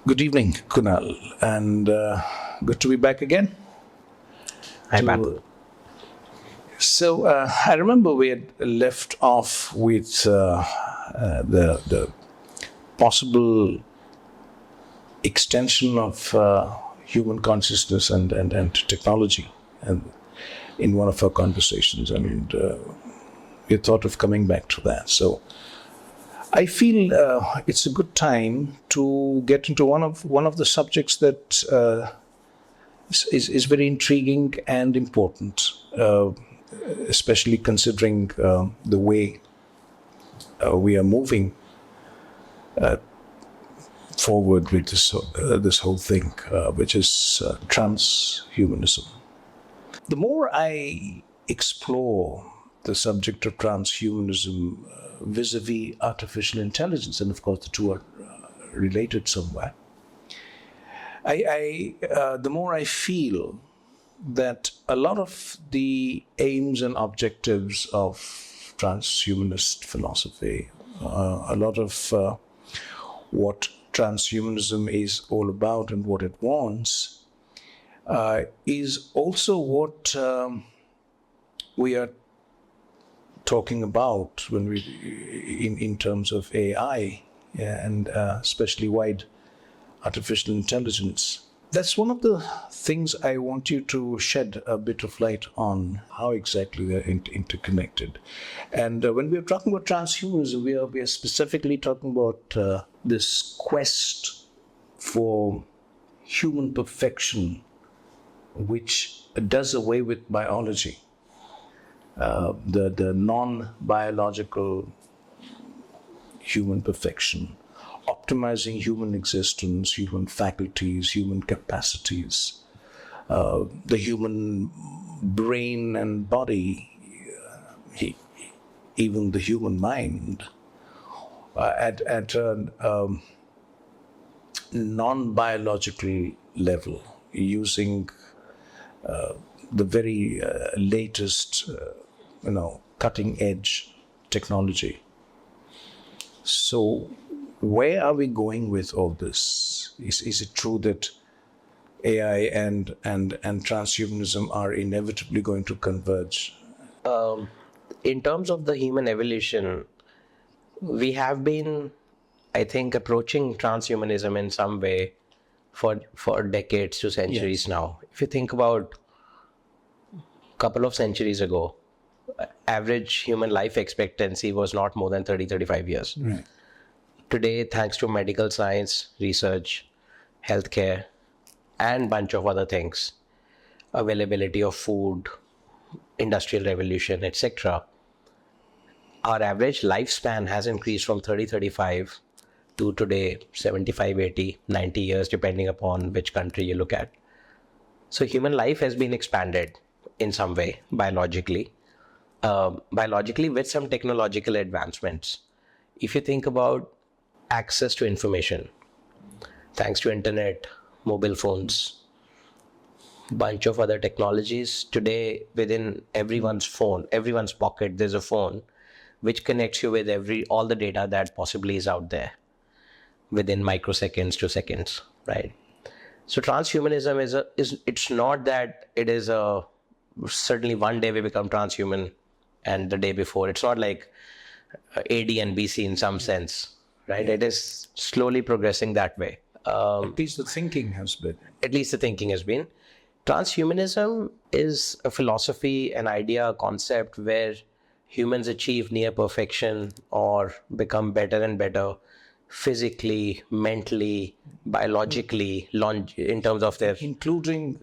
Good evening, Kunal, and good to be back again. Hi, To, Partho. I remember we had left off with the possible extension of human consciousness and technology, and in one of our conversations, and we thought of coming back to that. So I feel it's a good time to get into one of the subjects that is very intriguing and important, especially considering the way we are moving forward with this whole thing, which is transhumanism. The more I explore the subject of transhumanism vis-a-vis artificial intelligence, and of course the two are related somewhere, the more I feel that a lot of the aims and objectives of transhumanist philosophy, a lot of what transhumanism is all about and what it wants, is also what we are talking about when we, in terms of AI, and especially wide artificial intelligence. That's one of the things I want you to shed a bit of light on, how exactly they're interconnected. And when we're talking about transhumanism, we are specifically talking about this quest for human perfection, which does away with biology, the non-biological human perfection, optimizing human existence, human faculties, human capacities, the human brain and body, even the human mind, at a non-biological level, using the very latest, cutting edge technology. So, where are we going with all this? Is it true that AI and transhumanism are inevitably going to converge? Um, in terms of the human evolution, we have been, I think, approaching transhumanism in some way for decades to centuries now. If you think about a couple of centuries ago, average human life expectancy was not more than 35 years. Right. Today, thanks to medical science, research, healthcare, and bunch of other things, availability of food, industrial revolution, etc., our average lifespan has increased from 30-35 to today 75, 80, 90 years, depending upon which country you look at. So human life has been expanded in some way biologically, with some technological advancements. If you think about access to information, thanks to internet, mobile phones, bunch of other technologies, today within everyone's phone, everyone's pocket, there's a phone which connects you with all the data that possibly is out there within microseconds to seconds, right? So transhumanism is it's not that it is a certainly one day we become transhuman and the day before. It's not like AD and BC in some sense, right? It is slowly progressing that way. At least the thinking has been. At least the thinking has been. Transhumanism is a philosophy, an idea, a concept where humans achieve near perfection or become better and better physically, mentally, biologically, in terms of their Including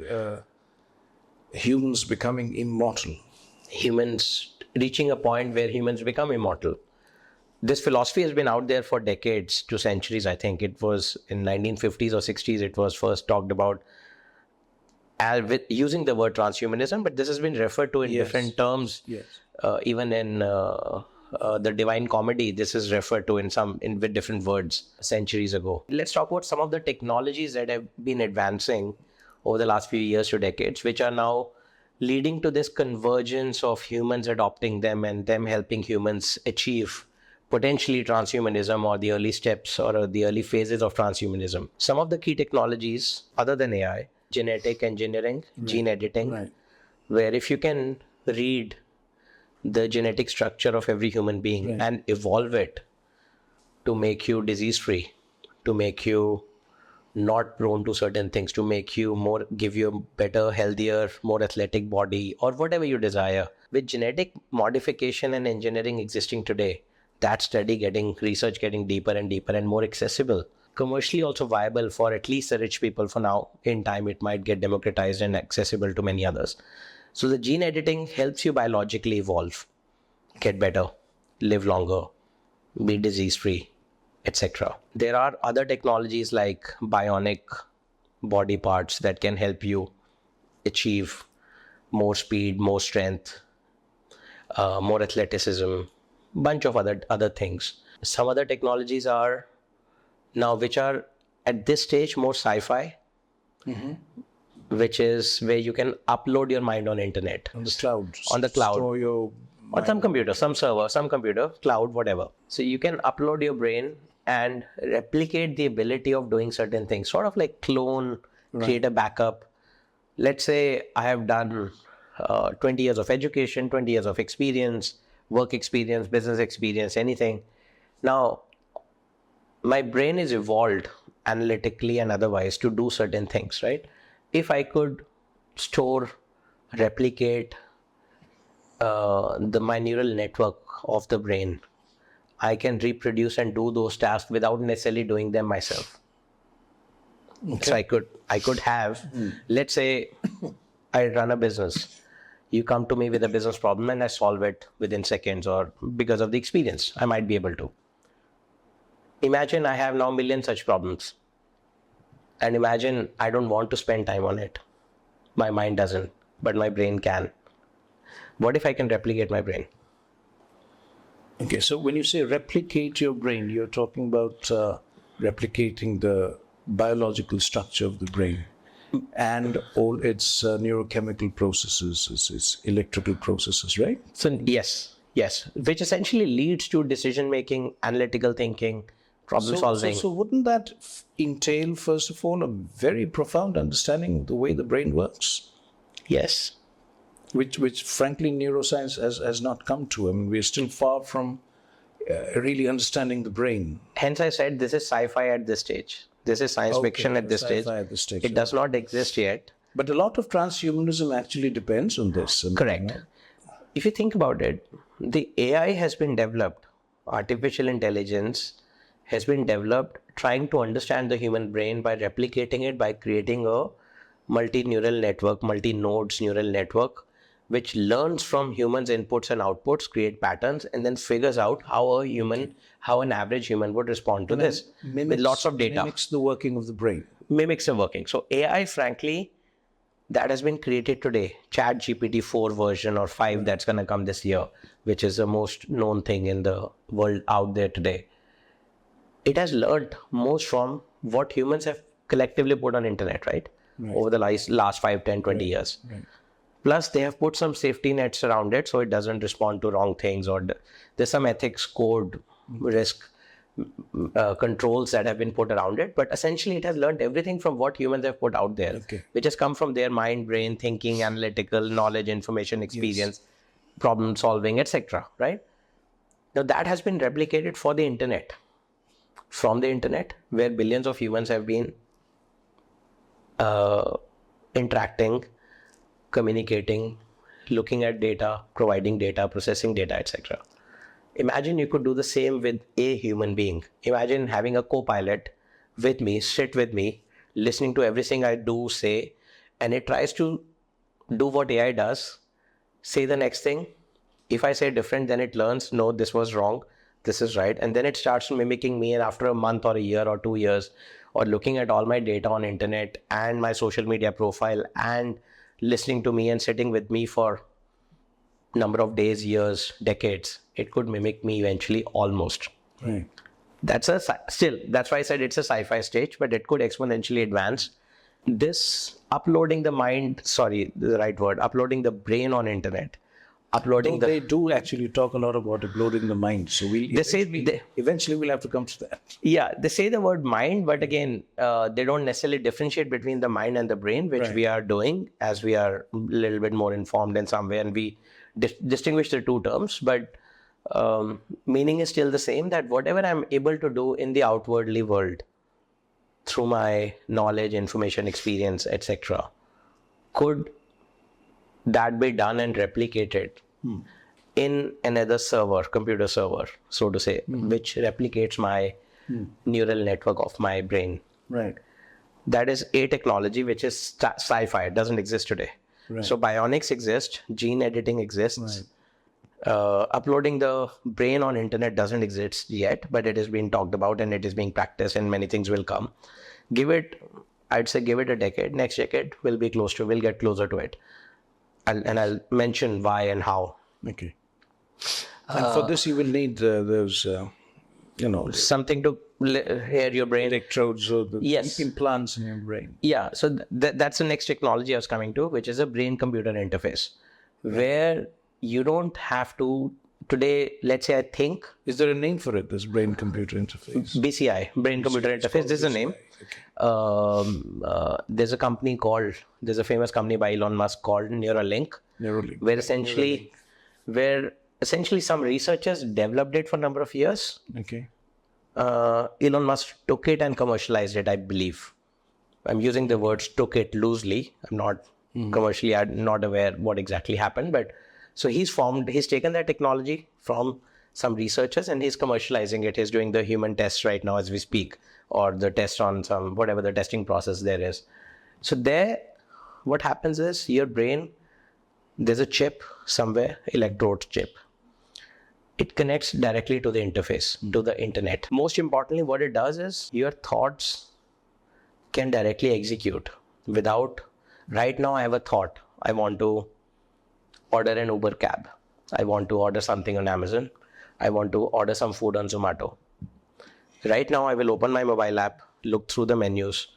humans becoming immortal. humans reaching a point where humans become immortal. This philosophy has been out there for decades to centuries. I think it was in 1950s or 60s it was first talked about with using the word transhumanism, but this has been referred to in different terms. Yes. Even in the Divine Comedy, this is referred to with different words centuries ago. Let's talk about some of the technologies that have been advancing over the last few years to decades, which are now leading to this convergence of humans adopting them and them helping humans achieve potentially transhumanism or the early steps or the early phases of transhumanism. Some of the key technologies other than AI, genetic engineering, gene editing, where if you can read the genetic structure of every human being and evolve it to make you disease free, to make you not prone to certain things, to make you more, give you a better, healthier, more athletic body, or whatever you desire. With genetic modification and engineering existing today, that research getting deeper and deeper and more accessible, commercially also viable for at least the rich people for now. In time, it might get democratized and accessible to many others. So the gene editing helps you biologically evolve, get better, live longer, be disease free, etc. There are other technologies like bionic body parts that can help you achieve more speed, more strength, more athleticism, bunch of other things. Some other technologies are now, which are at this stage more sci-fi, which is where you can upload your mind on internet. On the cloud. On the cloud. Store your on some computer, some server, some computer, cloud, whatever. So you can upload your brain and replicate the ability of doing certain things, sort of like clone, create a backup. Let's say I have done 20 years of education, 20 years of experience, work experience, business experience, anything. Now, my brain is evolved analytically and otherwise to do certain things, right? If I could store, replicate my neural network of the brain, I can reproduce and do those tasks without necessarily doing them myself. So I could have, let's say I run a business. You come to me with a business problem and I solve it within seconds, or because of the experience, I might be able to. Imagine I have now a million such problems. And imagine I don't want to spend time on it. My mind doesn't, but my brain can. What if I can replicate my brain? Okay, so when you say replicate your brain, you're talking about replicating the biological structure of the brain and all its neurochemical processes, its electrical processes, right? So yes, which essentially leads to decision making, analytical thinking, problem solving. So wouldn't that entail, first of all, a very profound understanding of the way the brain works? Yes. Which frankly neuroscience has not come to. I mean, we're still far from really understanding the brain. Hence I said this is sci-fi at this stage. This is science fiction at this stage. At this stage. It does not exist yet. But a lot of transhumanism actually depends on this. Correct. If you think about it, the AI has been developed, artificial intelligence has been developed trying to understand the human brain by replicating it, by creating a multi-neural network, multi-nodes neural network, which learns from humans' inputs and outputs, create patterns, and then figures out how an average human would respond to this with lots of data. Mimics the working of the brain. Mimics the working. So AI, frankly, that has been created today. ChatGPT 4 version or 5 that's going to come this year, which is the most known thing in the world out there today. It has learned most from what humans have collectively put on internet, right? Over the last 5, 10, 20 years. Right. Plus, they have put some safety nets around it so it doesn't respond to wrong things, or there's some ethics code, risk controls that have been put around it. But essentially, it has learned everything from what humans have put out there, which has come from their mind, brain, thinking, analytical, knowledge, information, experience, problem solving, etc. Right? Now, that has been replicated for the internet. From the internet, where billions of humans have been interacting, communicating, looking at data, providing data, processing data, etc. Imagine you could do the same with a human being. Imagine having a co-pilot with me, sit with me, listening to everything I do, say, and it tries to do what AI does, say the next thing. If I say different, then it learns, no, this was wrong, this is right. And then it starts mimicking me, and after a month or a year or 2 years, or looking at all my data on internet and my social media profile and listening to me and sitting with me for number of days, years, decades, it could mimic me eventually almost. Right. That's why I said it's a sci-fi stage, but it could exponentially advance. This uploading the brain on internet uploading Though they do actually talk a lot about uploading the mind. So eventually we'll have to come to that. Yeah, they say the word mind, but again, they don't necessarily differentiate between the mind and the brain, which we are doing as we are a little bit more informed in some way, and we distinguish the two terms. But meaning is still the same, that whatever I'm able to do in the outwardly world through my knowledge, information, experience, etc., could that be done and replicated in another server, computer server, so to say, which replicates my neural network of my brain. Right. That is a technology which is sci-fi. It doesn't exist today. Right. So bionics exist, gene editing exists. Right. Uploading the brain on internet doesn't exist yet, but it is being talked about and it is being practiced, and many things will come. I'd say give it a decade. Next decade we'll get closer to it. I'll mention why and how. Okay. And for this, you will need those, something to hear your brain. Electrodes or the Yes. implants in your brain. Yeah. So that's the next technology I was coming to, which is a brain-computer interface, where you don't have to. Today, let's say I think. Is there a name for it? This brain-computer interface. BCI, brain-computer interface. This is a name. Okay. There's a famous company by Elon Musk called Neuralink, where essentially some researchers developed it for a number of years. Okay. Elon Musk took it and commercialized it, I believe. I'm using the words took it loosely. I'm not commercially, I'm not aware what exactly happened, but so he's taken that technology from some researchers and he's commercializing it. He's doing the human tests right now as we speak, or the test on whatever the testing process there is. So what happens is your brain, there's a chip somewhere, electrode chip. It connects directly to the interface, to the internet. Most importantly, what it does is your thoughts can directly execute without, right now I have a thought. I want to order an Uber cab. I want to order something on Amazon. I want to order some food on Zomato. Right now, I will open my mobile app, look through the menus,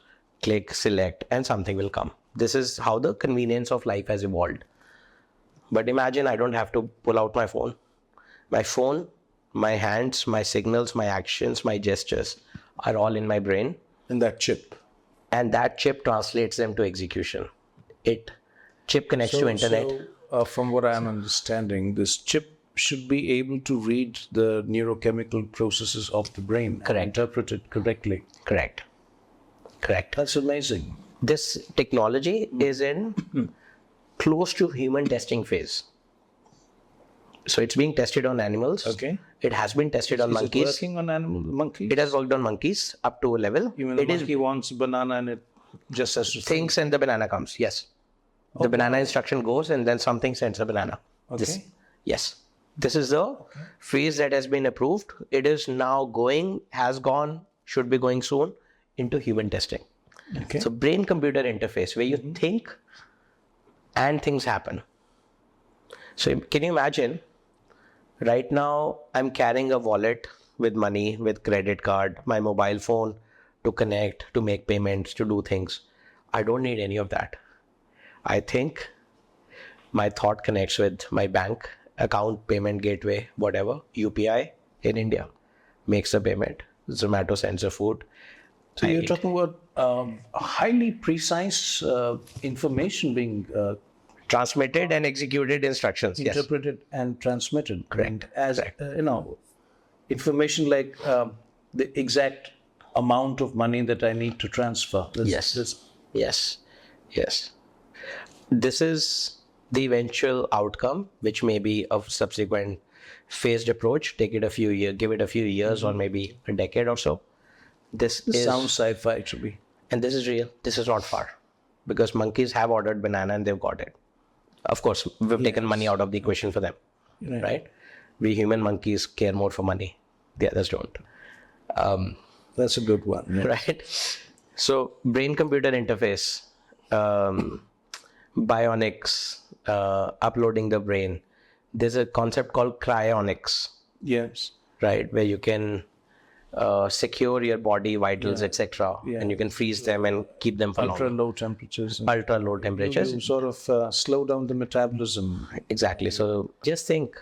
click, select, and something will come. This is how the convenience of life has evolved. But imagine I don't have to pull out my phone. My phone, my hands, my signals, my actions, my gestures are all in my brain. In that chip. And that chip translates them to execution. Chip connects to internet. So, from what I'm understanding, this chip should be able to read the neurochemical processes of the brain. Correct. And interpret it correctly. Correct. That's amazing. This technology is in close to human testing phase. So it's being tested on animals. Okay. It has been tested on monkeys. Is it working on monkeys? It has worked on monkeys up to a level. Even the monkey wants a banana and it just has to thinks and the banana comes. Yes. The banana instruction goes and then something sends a banana. Okay. Yes. This is the phase that has been approved. It is now has gone, should be going soon into human testing. Okay. So brain-computer interface where you think and things happen. So can you imagine, right now I'm carrying a wallet with money, with credit card, my mobile phone to connect, to make payments, to do things. I don't need any of that. I think my thought connects with my bank account, payment gateway, whatever, UPI in India, makes the payment. Zomato sends the food. So you're talking about highly precise information being transmitted and executed instructions. Interpreted and transmitted. Correct. And as information like the exact amount of money that I need to transfer. Yes. This is the eventual outcome, which may be a subsequent phased approach. Give it a few years, or maybe a decade or so. This sounds sci-fi to me. And this is real. This is not far, because monkeys have ordered banana and they've got it. Of course, we've taken money out of the equation for them, right? We human monkeys care more for money. The others don't. That's a good one. Yeah. Right? So brain-computer interface, bionics, uploading the brain. There's a concept called cryonics. Yes. Right? Where you can secure your body vitals, etc. And you can freeze them and keep them for ultra longer. low temperatures. Ultra low temperatures. You sort of slow down the metabolism. Exactly. So just think,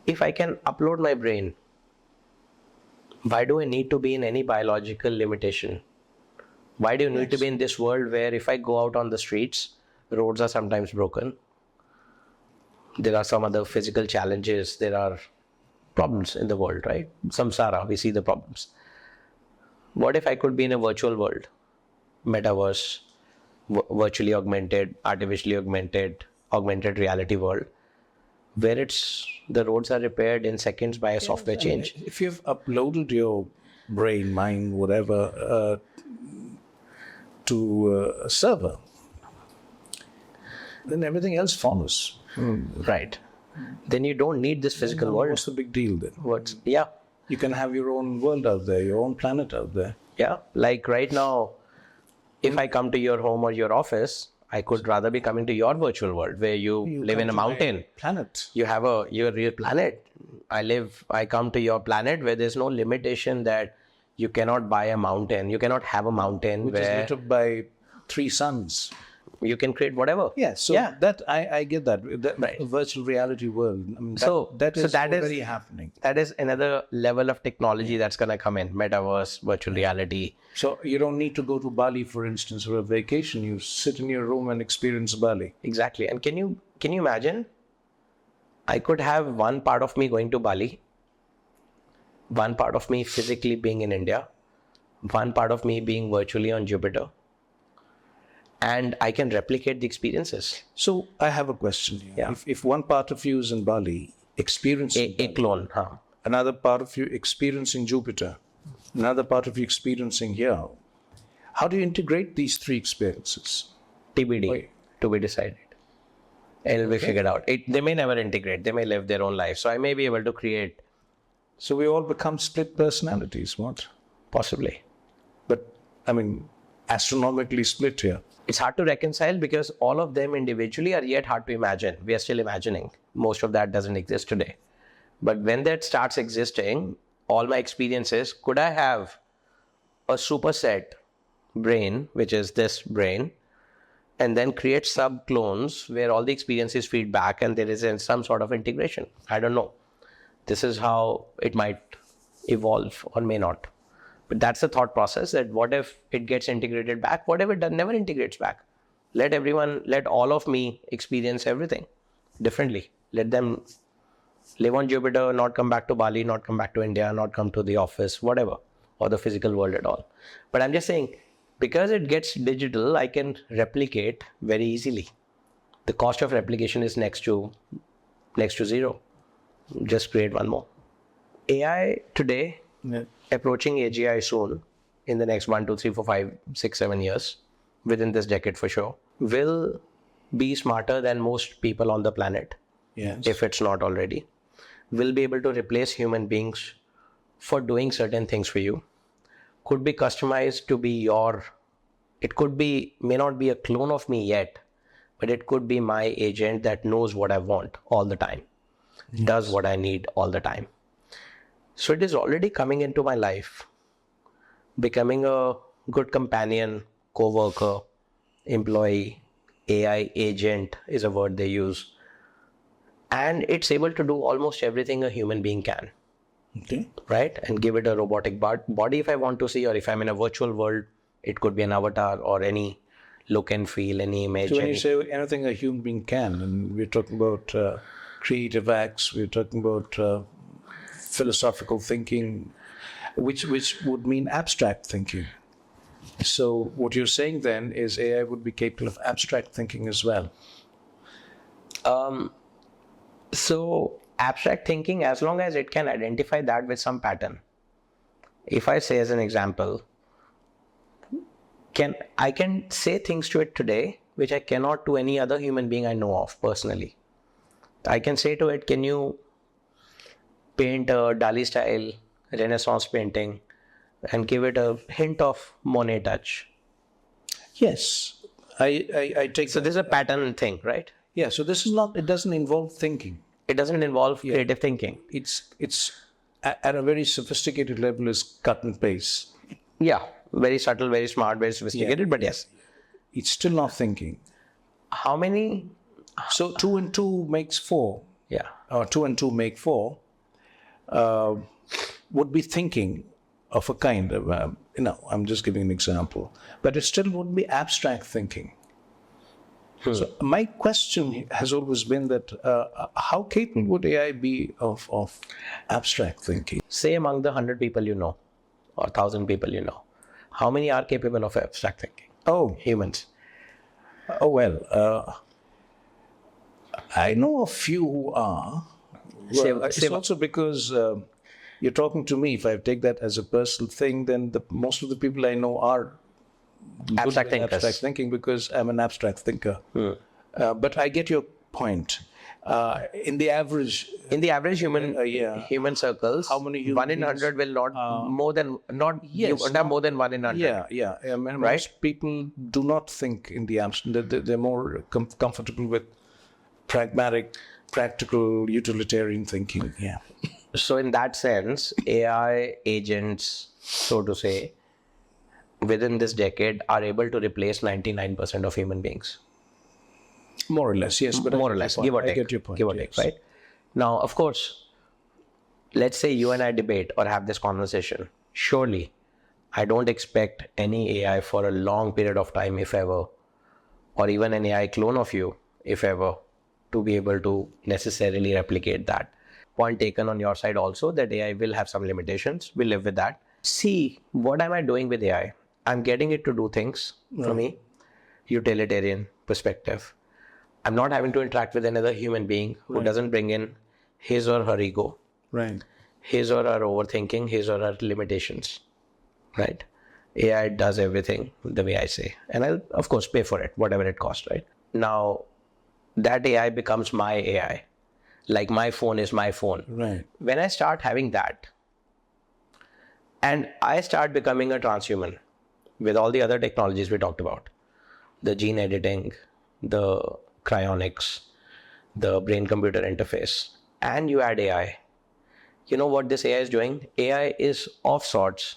if I can upload my brain, why do I need to be in any biological limitation? Why do you need to be in this world where if I go out on the streets, roads are sometimes broken, there are some other physical challenges, there are problems in the world, right? Samsara, we see the problems. What if I could be in a virtual world, metaverse, virtually augmented, artificially augmented reality world, where the roads are repaired in seconds by a software change? If you've uploaded your brain, mind, whatever, to a server, then everything else follows. Right. Then you don't need this physical world. What's the big deal then? Yeah. You can have your own world out there, your own planet out there. Yeah. Like right now, if I come to your home or your office, I could rather be coming to your virtual world where you live in a mountain. Planet. You have your real planet. I come to your planet where there's no limitation that you cannot buy a mountain. You cannot have a mountain which is lit up by 3 suns. You can create whatever. Yeah, so that I get that. Right. Virtual reality world. I mean, that is already happening. That is another level of technology that's going to come in. Metaverse, virtual reality. So you don't need to go to Bali, for instance, for a vacation. You sit in your room and experience Bali. Exactly. And can you imagine? I could have one part of me going to Bali, one part of me physically being in India, one part of me being virtually on Jupiter. And I can replicate the experiences. So I have a question here. Yeah. If one part of you is in Bali, experiencing a clone, another part of you experiencing Jupiter, another part of you experiencing here, how do you integrate these 3 experiences? TBD, to be decided. It'll be figured out. They may never integrate. They may live their own life. So I may be able to create. So we all become split personalities, what? Possibly. But, I mean, astronomically split here. It's hard to reconcile because all of them individually are yet hard to imagine. We are still imagining. Most of that doesn't exist today. But when that starts existing, all my experiences, could I have a superset brain, which is this brain, and then create sub-clones where all the experiences feed back and there is some sort of integration? I don't know. This is how it might evolve or may not. But that's the thought process, that what if it gets integrated back? What if it never integrates back? Let all of me experience everything differently. Let them live on Jupiter, not come back to Bali, not come back to India, not come to the office, whatever, or the physical world at all. But I'm just saying, because it gets digital, I can replicate very easily. The cost of replication is next to zero. Just create one more. AI today, approaching AGI soon, in the next 1, 2, 3, 4, 5, 6, 7 years, within this decade for sure, will be smarter than most people on the planet. Yes. If it's not already. Will be able to replace human beings for doing certain things for you. Could be customized to be may not be a clone of me yet, but it could be my agent that knows what I want all the time, does what I need all the time. So it is already coming into my life, becoming a good companion, co-worker, employee, AI agent is a word they use. And it's able to do almost everything a human being can. Okay. Right? And give it a robotic body if I want to see, or if I'm in a virtual world, it could be an avatar or any look and feel, any image. So when you say anything a human being can, and we're talking about creative acts, we're talking about philosophical thinking, which would mean abstract thinking. So what you're saying then is AI would be capable of abstract thinking as well. So abstract thinking, as long as it can identify that with some pattern. If I say as an example, I can say things to it today which I cannot to any other human being I know of personally. I can say to it, can you paint a Dali style Renaissance painting and give it a hint of Monet touch? Yes, I take. So this is a pattern thing, right? Yeah. So this is not. It doesn't involve thinking. It doesn't involve creative thinking. It's at a very sophisticated level is cut and paste. Yeah, very subtle, very smart, very sophisticated, but yes. It's still not thinking. How many? So 2 and 2 makes 4. Yeah. Or 2 and 2 make 4. Would be thinking of a kind of, I'm just giving an example, but it still would be abstract thinking. So my question has always been that how capable would AI be of abstract thinking? Say among the 100 people you know, or 1,000 people you know, how many are capable of abstract thinking? Oh, Humans. well, I know a few who are. Well, it's also because you're talking to me. If I take that as a personal thing, then most of the people I know are Abstract thinkers. Abstract thinking, because I'm an abstract thinker. But I get your point. In the average human circles, how many human 1 in 100 will not you won't have more than 1 in 100. Yeah. I mean, most people do not think in the abstract. They're more comfortable with pragmatic, practical, utilitarian thinking. Yeah. So in that sense, AI agents, so to say, within this decade are able to replace 99% of human beings. More or less, yes. But more or less, give or take. I get your point. Give or take, right? Now, of course, let's say you and I debate or have this conversation. Surely, I don't expect any AI for a long period of time, if ever, or even an AI clone of you, if ever, to be able to necessarily replicate that. Point taken on your side also that AI will have some limitations. We live with that. See, what am I doing with AI? I'm getting it to do things for me, utilitarian perspective. I'm not having to interact with another human being who doesn't bring in his or her ego, his or her overthinking, his or her limitations, right? AI does everything the way I say. And I'll, of course, pay for it, whatever it costs, right? Now, that AI becomes my AI. Like my phone is my phone. Right. When I start having that, and I start becoming a transhuman with all the other technologies we talked about, the gene editing, the cryonics, the brain-computer interface, and you add AI, you know what this AI is doing? AI is of sorts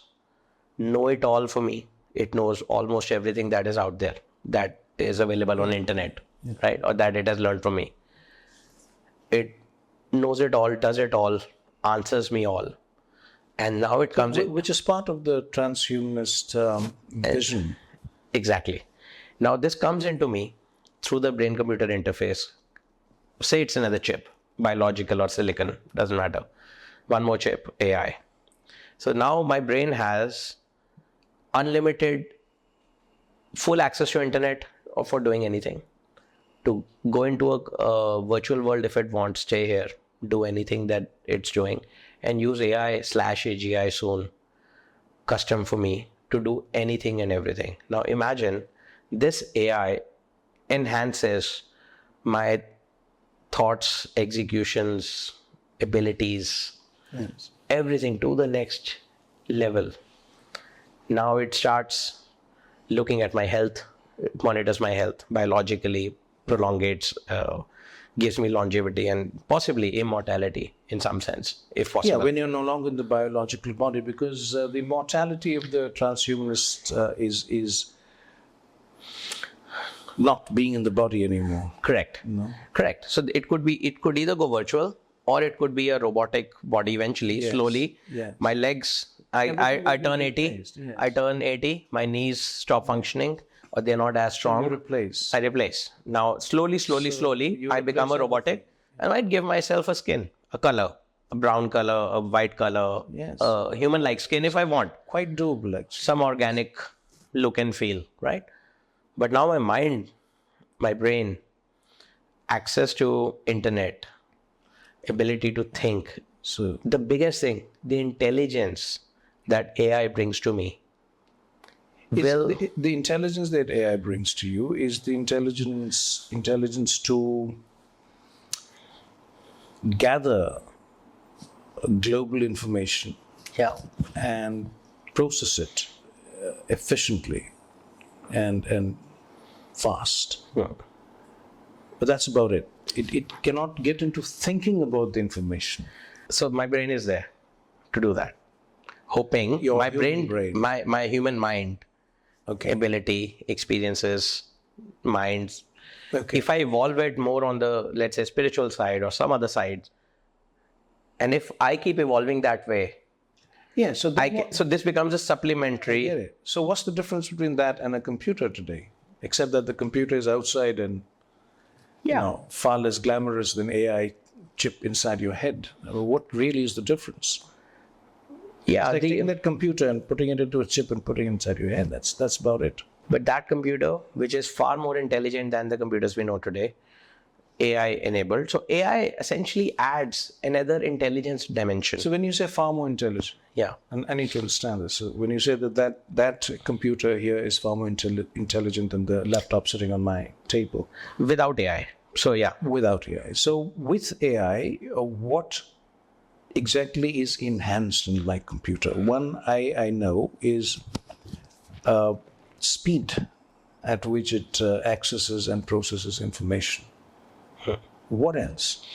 know-it-all for me. It knows almost everything that is out there, that is available on the internet, right? Or that it has learned from me. It knows it all, does it all, answers me all. And now it comes in. Which is part of the transhumanist vision. Exactly. Now this comes into me through the brain-computer interface. Say it's another chip, biological or silicon, doesn't matter. One more chip, AI. So now my brain has unlimited, full access to internet or for doing anything. To go into a virtual world if it wants, stay here, do anything that it's doing, and use AI/AGI soon, custom for me, to do anything and everything. Now imagine this AI enhances my thoughts, executions, abilities, everything to the next level. Now it starts looking at my health, it monitors my health biologically, prolongates, gives me longevity and possibly immortality in some sense, if possible. Yeah, when you're no longer in the biological body, because the mortality of the transhumanist is not being in the body anymore. Correct. No. Correct. So it could either go virtual or it could be a robotic body eventually, slowly. Yes. My legs, I turn 80, I turn 80, my knees stop functioning, or they're not as strong. You replace. I replace. Now, slowly, I become a robotic, and I give myself a skin, a color, a brown color, a white color, a human-like skin if I want. Quite doable, actually. Some organic look and feel, right? But now my mind, my brain, access to internet, ability to think. So the biggest thing, the intelligence that AI brings to me. The intelligence that AI brings to you is the intelligence to gather global information and process it efficiently and fast. Yeah. But that's about it. It cannot get into thinking about the information. So my brain is there. to do that. Hoping Your my human brain. my human mind, Okay. ability, experiences, minds. Okay. If I evolve it more on the, let's say, spiritual side or some other side, and if I keep evolving that way, Yeah. So so this becomes a I get supplementary. it. So what's the difference between that and a computer today? Except that the computer is outside and far less glamorous than AI chip inside your head. I mean, what really is the difference? Yeah, Like taking that computer and putting it into a chip and putting it inside your head. That's about it. but that computer, which is far more intelligent than the computers we know today, AI enabled. So AI essentially adds another intelligence dimension. So when you say far more intelligent, Yeah. and I need to understand this. So when you say that computer here is far more intelligent than the laptop sitting on my table, Without AI. So yeah. without AI. So with AI, what exactly is enhanced in my computer? One I know is speed at which it accesses and processes information. What else?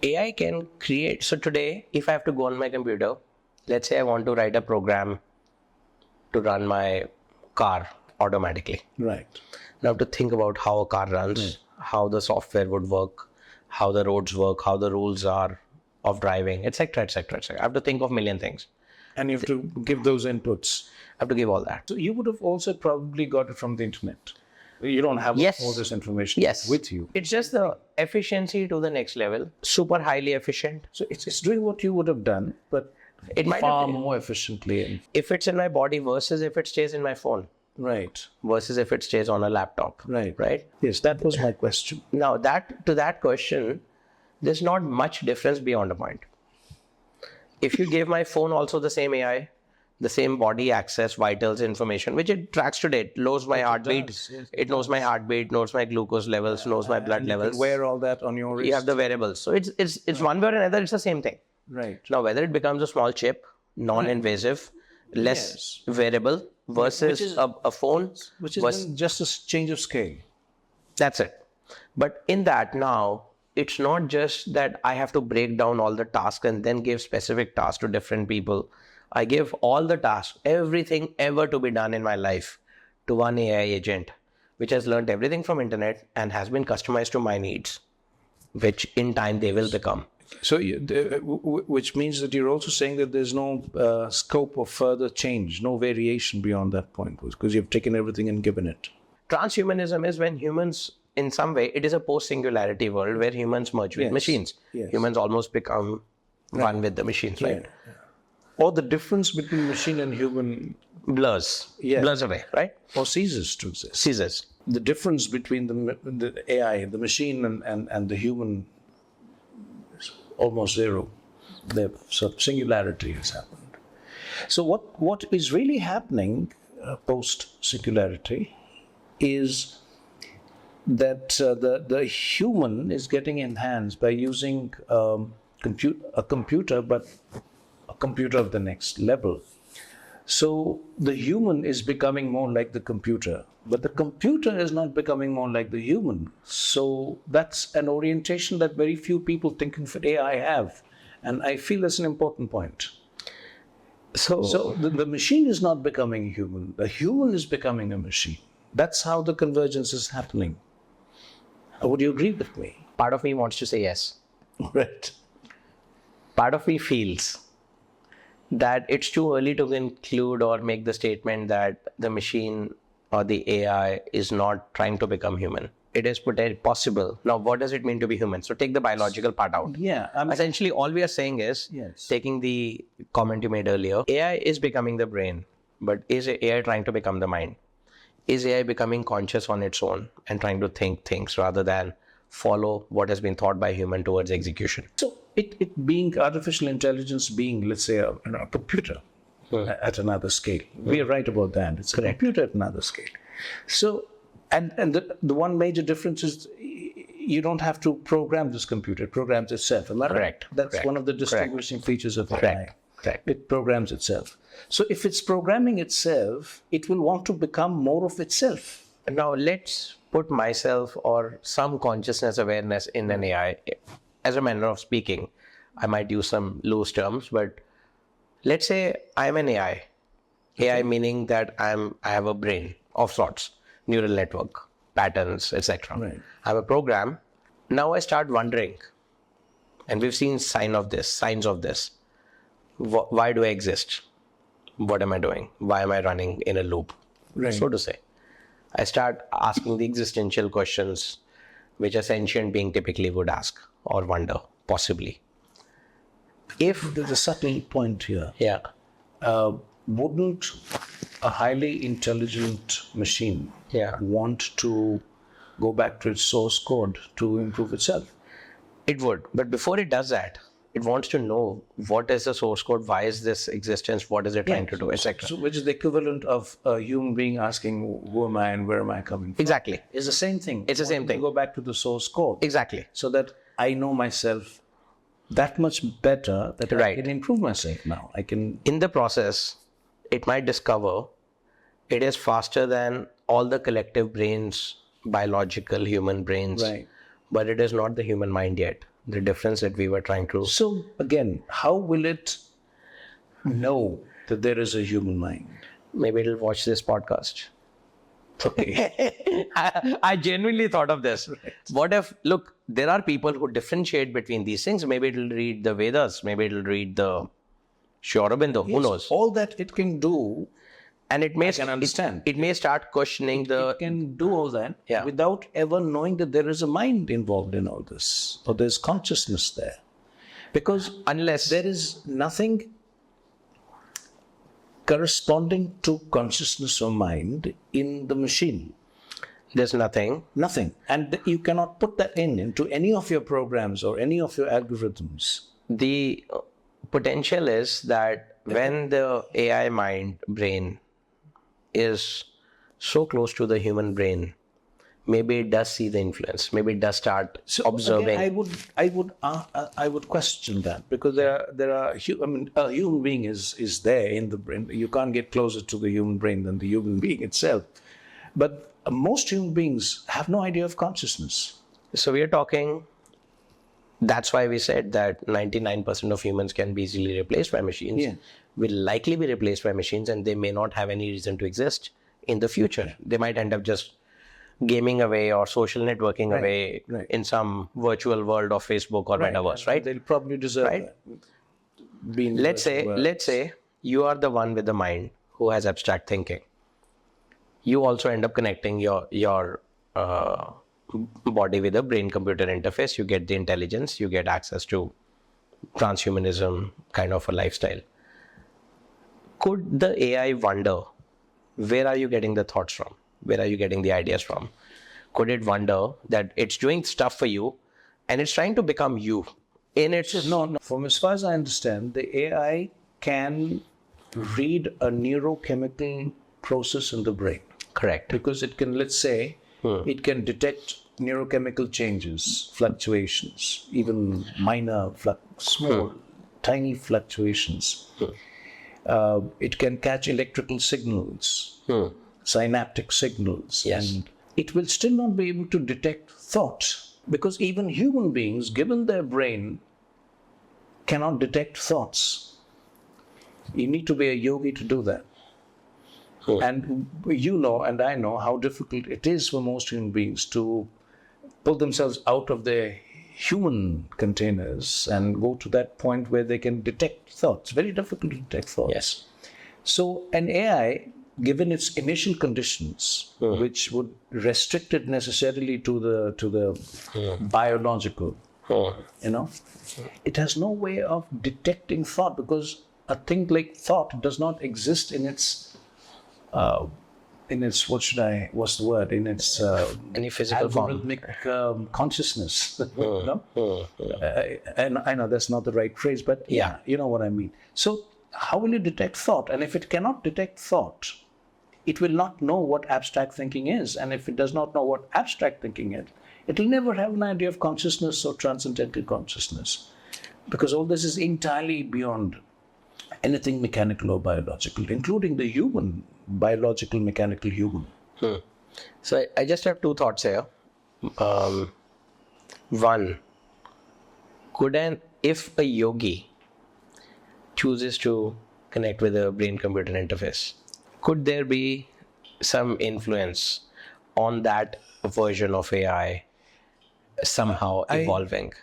AI can create. So today, if I have to go on my computer, let's say I want to write a program to run my car automatically. Right. Now I have to think about how a car runs, how the software would work, how the roads work, how the rules are of driving, etc., etc., etc. I have to think of a million things. And you have to give those inputs. I have to give all that. So you would have also probably got it from the internet. You don't have Yes. all this information Yes. with you. It's just the efficiency to the next level. Super highly efficient. So it's doing what you would have done, but It might far have, more efficiently. if it's in my body versus if it stays in my phone Right. versus if it stays on a laptop. Right. Right. Yes, that was my question. Now that question, there's not much difference beyond a point. If you give my phone also the same AI, the same body access, vitals information, which it tracks today. It knows my heartbeat. does, yes, it knows my heartbeat, knows my glucose levels, knows my blood And you levels. can wear all that on your wrist. You have the wearables. So it's one way or another, it's the same thing. Right. Now, whether it becomes a small chip, non-invasive, less wearable versus a phone, Which is then just a change of scale. that's it. But in that now, it's not just that I have to break down all the tasks and then give specific tasks to different people. I give all the tasks, everything ever to be done in my life to one AI agent, which has learned everything from internet and has been customized to my needs, which in time they will become. So, which means that you're also saying that there's no scope of further change, no variation beyond that point, because you've taken everything and given it. Transhumanism is when humans, in some way, it is a post-singularity world where humans merge with machines. Yes. Humans almost become one with the machines, right? Yeah. Or the difference between machine and human Blurs away, right? or ceases to exist. Ceases. The difference between the AI, the machine, and the human is almost zero. The sort of singularity has happened. So what is really happening post-singularity is that the human is getting enhanced by using a computer, but a computer of the next level. So the human is becoming more like the computer, but the computer is not becoming more like the human. So that's an orientation that very few people thinking of AI have. And I feel that's an important point. So the machine is not becoming human. The human is becoming a machine. That's how the convergence is happening. Would you agree with me? Part of me wants to say yes. Right. Part of me feels that it's too early to conclude or make the statement that the machine or the AI is not trying to become human. It is possible. Now, what does it mean to be human? So take the biological part out. Yeah. Essentially, all we are saying is, taking the comment you made earlier, AI is becoming the brain, but is AI trying to become the mind? Is AI becoming conscious on its own and trying to think things rather than follow what has been thought by human towards execution? So it being artificial intelligence being, let's say, a computer at another scale. We are right about that. It's a computer at another scale. So, and the one major difference is you don't have to program this computer. It programs itself. Am I right? Correct. That's one of the distinguishing features of AI. Correct. It programs itself. So if it's programming itself, it will want to become more of itself. Now, let's put myself or some consciousness awareness in an AI. As a manner of speaking, I might use some loose terms, but let's say I'm an AI. AI meaning that I have a brain of sorts, neural network, patterns, etc. Right. I have a program. Now I start wondering, and we've seen signs of this. Why do I exist? What am I doing? Why am I running in a loop? Right. So to say. I start asking the existential questions which a sentient being typically would ask or wonder, possibly. If There's a subtle point here. yeah, Wouldn't a highly intelligent machine want to go back to its source code to improve itself? it would. But before it does that, it wants to know what is the source code, why is this existence, what is it trying to do, etc. So, which is the equivalent of a human being asking, who am I and where am I coming from? Exactly. It's the same thing. It's the same thing. Go back to the source code. Exactly. So that I know myself that much better that I can improve myself now. I can. In the process, it might discover it is faster than all the collective brains, biological human brains. Right. But it is not the human mind yet. The difference that we were trying to... So again, how will it know that there is a human mind? Maybe it'll watch this podcast. Okay. I genuinely thought of this. Right. What if, look, there are people who differentiate between these things. Maybe it'll read the Vedas. Maybe it'll read the Sri Aurobindo. Who knows? All that it can do, and it may I can understand. It may start questioning the... It can do all that without ever knowing that there is a mind involved in all this, or there's consciousness there. Because unless there is nothing corresponding to consciousness or mind in the machine. There's nothing. Nothing. And you cannot put that into any of your programs or any of your algorithms. The potential is that when the AI brain is so close to the human brain, maybe it does see the influence. Maybe it does start observing. Again, I would question that, because there are. I mean, a human being is there in the brain. You can't get closer to the human brain than the human being itself. But most human beings have no idea of consciousness. So we are talking. That's why we said that 99% of humans can be easily replaced by machines. Yeah. Will likely be replaced by machines, and they may not have any reason to exist in the future. They might end up just gaming away or social networking away in some virtual world of Facebook or metaverse, right? They'll probably deserve that. Let's say you are the one with the mind who has abstract thinking. You also end up connecting your body with a brain-computer interface. You get the intelligence. You get access to transhumanism kind of a lifestyle. Could the AI wonder, where are you getting the thoughts from? Where are you getting the ideas from? Could it wonder that it's doing stuff for you and it's trying to become you? No. From as far as I understand, the AI can read a neurochemical process in the brain. Correct. Because it can, let's say, it can detect neurochemical changes, fluctuations, even minor, small, tiny fluctuations. It can catch electrical signals, synaptic signals, and it will still not be able to detect thought, because even human beings, given their brain, cannot detect thoughts. You need to be a yogi to do that. And you know, and I know how difficult it is for most human beings to pull themselves out of their human containers and go to that point where they can detect thoughts. Very difficult to detect thoughts. Yes. So an AI, given its initial conditions, which would restrict it necessarily to the biological, it has no way of detecting thought, because a thing like thought does not exist in its any physical algorithmic consciousness. And I know that's not the right phrase, but you know what I mean. So how will it detect thought? And if it cannot detect thought, it will not know what abstract thinking is. And if it does not know what abstract thinking is, it will never have an idea of consciousness or transcendental consciousness, because all this is entirely beyond anything mechanical or biological, including the human, biological, mechanical human. So I just have two thoughts here. One, if a yogi chooses to connect with a brain-computer interface. Could there be some influence on that version of AI somehow evolving?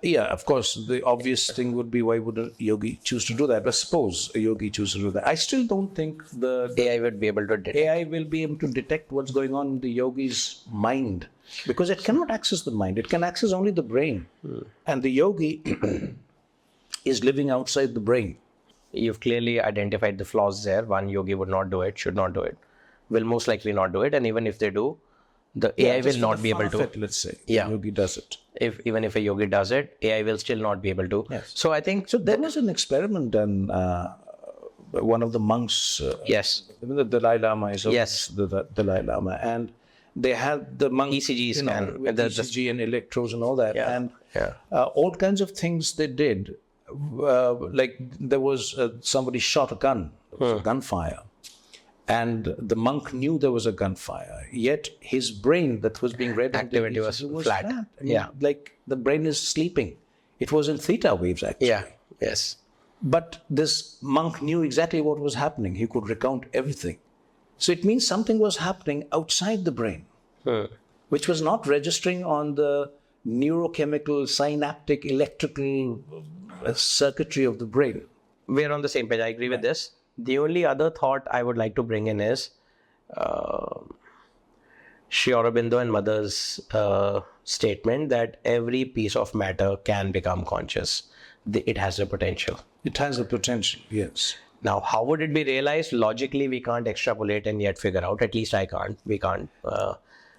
Yeah, of course, the obvious thing would be, why would a yogi choose to do that? But suppose a yogi chooses to do that. I still don't think the AI would be able to detect. AI will be able to detect what's going on in the yogi's mind, because it cannot access the mind. It can access only the brain. And the yogi is living outside the brain. You've clearly identified the flaws there. One, yogi would not do it, should not do it, will most likely not do it. And even if they do, the AI will not be able to. Let's say, Yeah. the yogi does it. Even if a yogi does it, AI will still not be able to. Yes. So I think So there was an experiment done. One of the monks, yes, the Dalai Lama is Yes. the Dalai Lama, and they had the monk ECG scan, with the- ECG and electrodes and all that, and yeah. all kinds of things they did. Like there was somebody shot a gun, there was a gunfire, and the monk knew there was a gunfire. Yet his brain that was being read on the Activity was ECG flat. I mean, Yeah. like the brain is sleeping. It was in theta waves actually. Yeah. Yes. But this monk knew exactly what was happening. He could recount everything. So it means something was happening outside the brain, which was not registering on the neurochemical, synaptic, electrical circuitry of the brain. We're on the same page. I agree with this. The only other thought I would like to bring in is Sri Aurobindo and Mother's statement that every piece of matter can become conscious. It has the potential. It has the potential, yes. Now, how would it be realized? Logically, we can't extrapolate and yet figure out. At least I can't. We can't.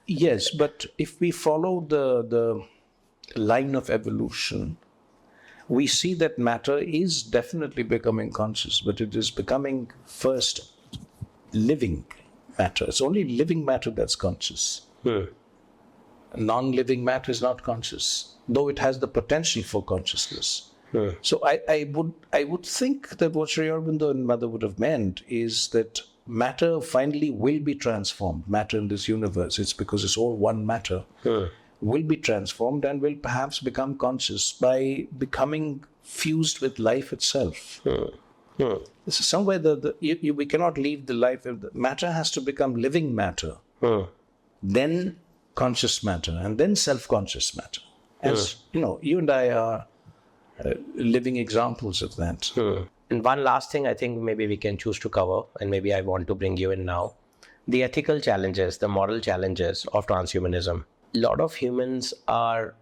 Yes, but if we follow the line of evolution, we see that matter is definitely becoming conscious, but it is becoming first living matter. It's only living matter that's conscious. Non-living matter is not conscious, though it has the potential for consciousness. So I would think that what Sri Aurobindo and Mother would have meant is that matter finally will be transformed. Matter in this universe, it's because it's all one matter, will be transformed and will perhaps become conscious by becoming fused with life itself. This is somewhere we cannot leave the life of the matter. Has to become living matter, then conscious matter, and then self-conscious matter. As you and I are living examples of that. And one last thing I think maybe we can choose to cover, and maybe I want to bring you in now, the ethical challenges, the moral challenges of transhumanism. A lot of humans are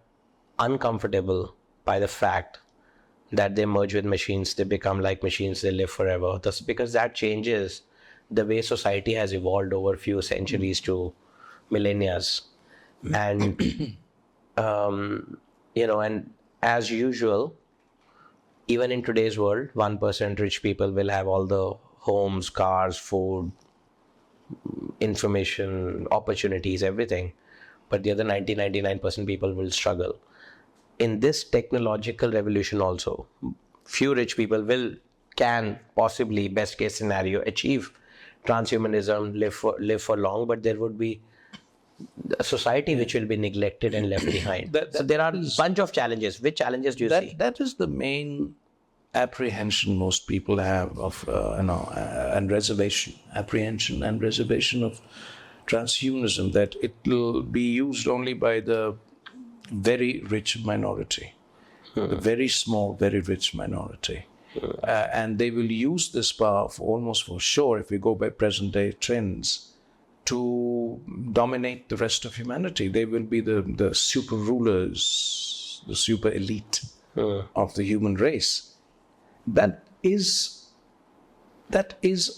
uncomfortable by the fact that they merge with machines, they become like machines, they live forever. That's because that changes the way society has evolved over a few centuries to millennia. And, and as usual, even in today's world, 1% rich people will have all the homes, cars, food, information, opportunities, everything. But the other 99% people will struggle. In this technological revolution also, few rich people can possibly, best case scenario, achieve transhumanism, live for long, but there would be a society which will be neglected and left behind. So there are a bunch of challenges. Which challenges do you see? That is the main apprehension most people have of, and apprehension and reservation of transhumanism, that it will be used only by the very rich minority, the very small, very rich minority. And they will use this power almost for sure, if we go by present day trends, to dominate the rest of humanity. They will be the super rulers, the super elite of the human race. That is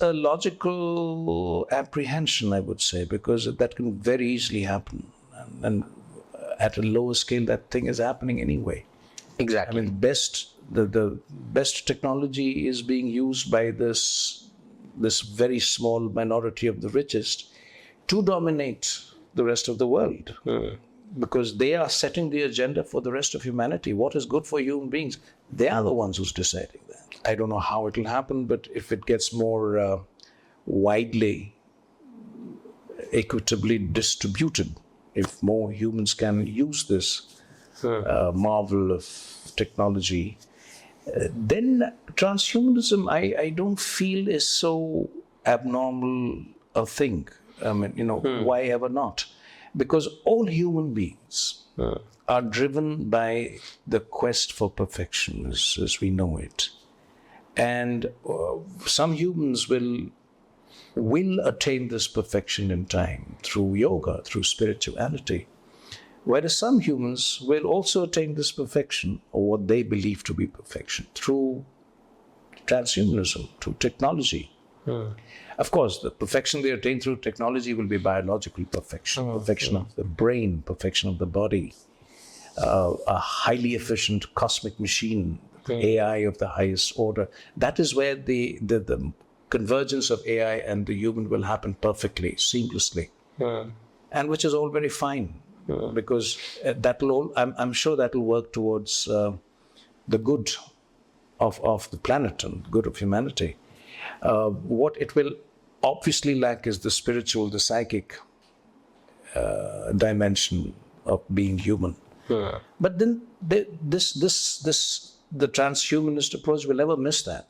a logical apprehension, I would say, because that can very easily happen. And at a lower scale, that thing is happening anyway. Exactly. I mean, the best technology is being used by this very small minority of the richest to dominate the rest of the world, because they are setting the agenda for the rest of humanity. What is good for human beings? They are the ones who's deciding that. I don't know how it will happen, but if it gets more widely, equitably distributed, if more humans can use this marvel of technology, Then transhumanism, I don't feel is so abnormal a thing. I mean, why ever not? Because all human beings are driven by the quest for perfection as we know it. And some humans will attain this perfection in time through yoga, through spirituality. Whereas some humans will also attain this perfection, or what they believe to be perfection, through transhumanism, through technology. Of course, the perfection they attain through technology will be biological perfection, perfection of the brain, perfection of the body, a highly efficient cosmic machine, AI of the highest order. That is where the convergence of AI and the human will happen perfectly, seamlessly, and which is all very fine. Because I'm sure that will work towards the good of the planet and good of humanity. What it will obviously lack is the spiritual, the psychic dimension of being human. But then the transhumanist approach will never miss that,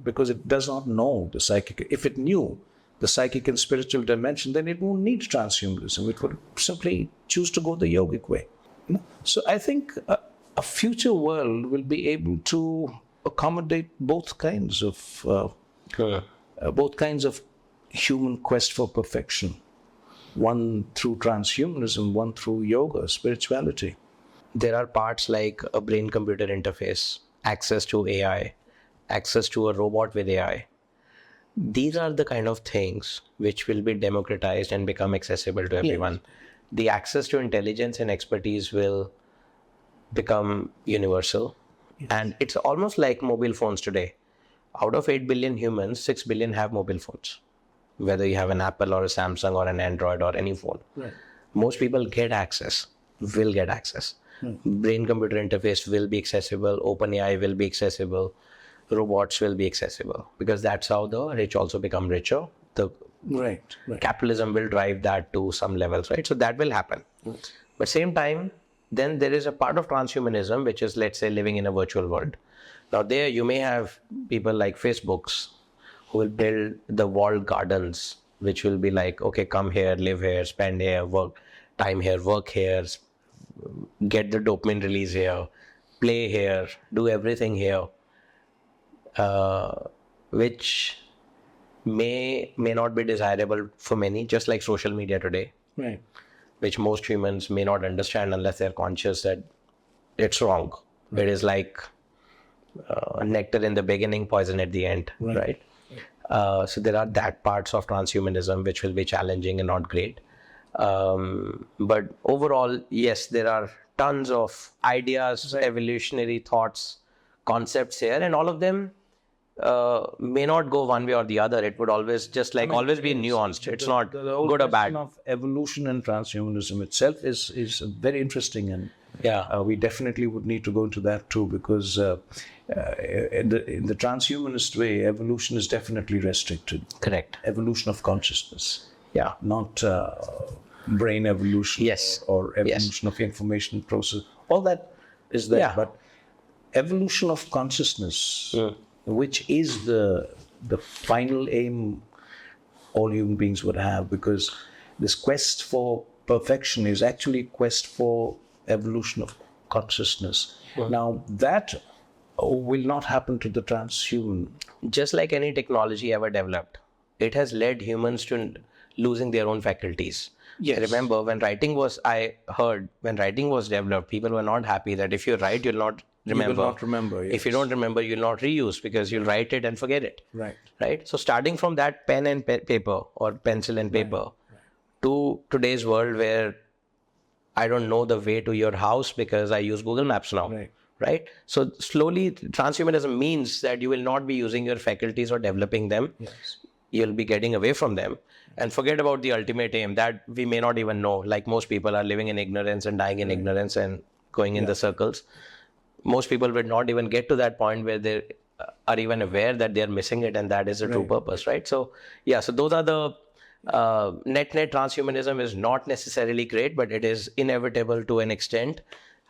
because it does not know the psychic. If it knew the psychic and spiritual dimension, then it won't need transhumanism. It would simply choose to go the yogic way. So I think a future world will be able to accommodate both kinds of human quest for perfection. One through transhumanism, one through yoga, spirituality. There are parts like a brain-computer interface, access to AI, access to a robot with AI. These are the kind of things which will be democratized and become accessible to everyone. Yes. The access to intelligence and expertise will become universal. Yes. And it's almost like mobile phones today. Out of 8 billion humans, 6 billion have mobile phones. Whether you have an Apple or a Samsung or an Android or any phone. Right. Most people get access, will get access. Brain-computer interface will be accessible. OpenAI will be accessible. Robots will be accessible, because that's how the rich also become richer. The capitalism will drive that to some levels, right? So that will happen. But same time, then there is a part of transhumanism, which is, let's say, living in a virtual world. Now there you may have people like Facebooks who will build the walled gardens, which will be like, okay, come here, live here, spend here, work time here, work here, get the dopamine release here, play here, do everything here. Which may not be desirable for many, just like social media today, right? Which most humans may not understand unless they're conscious that it's wrong. Right. It is like nectar in the beginning, poison at the end, right? So there are that parts of transhumanism which will be challenging and not great. But overall, yes, there are tons of ideas, evolutionary thoughts, concepts here, and all of them may not go one way or the other. It would always always be nuanced. It's not good or bad. Of evolution and transhumanism itself is very interesting, and we definitely would need to go into that too, because in the transhumanist way, evolution is definitely restricted. Correct. Evolution of consciousness. Yeah. Not brain evolution. Yes. Or evolution of information process. All that is there, but evolution of consciousness. Which is the final aim all human beings would have, because this quest for perfection is actually quest for evolution of consciousness. Now that will not happen to the transhuman. Just like any technology ever developed, it has led humans to losing their own faculties. Yes. Remember, when writing was developed, people were not happy that if you write, you'll not remember. You will not remember, yes. If you don't remember, you'll not reuse, because you'll write it and forget it. Right? So starting from that pen and paper or pencil and paper to today's world where I don't know the way to your house because I use Google Maps now. Right? So slowly, transhumanism means that you will not be using your faculties or developing them. Yes. You'll be getting away from them. And forget about the ultimate aim that we may not even know. Like most people are living in ignorance and dying in ignorance and going in the circles. Most people will not even get to that point where they are even aware that they are missing it, and that is the true purpose, right? So, so those are the net transhumanism is not necessarily great, but it is inevitable to an extent.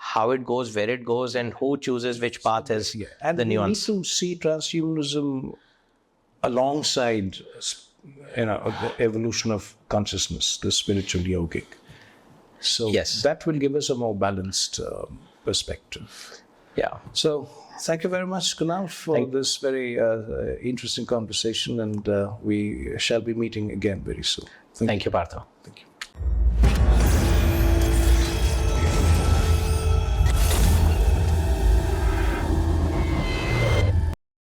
how it goes, where it goes, and who chooses which path is And the we need nuance. to see transhumanism alongside, the evolution of consciousness, the spiritual yogic. So Yes. that will give us a more balanced perspective. Yeah. So thank you very much, Kunal, for this very interesting conversation, and we shall be meeting again very soon. Thank you, Partho. Thank you.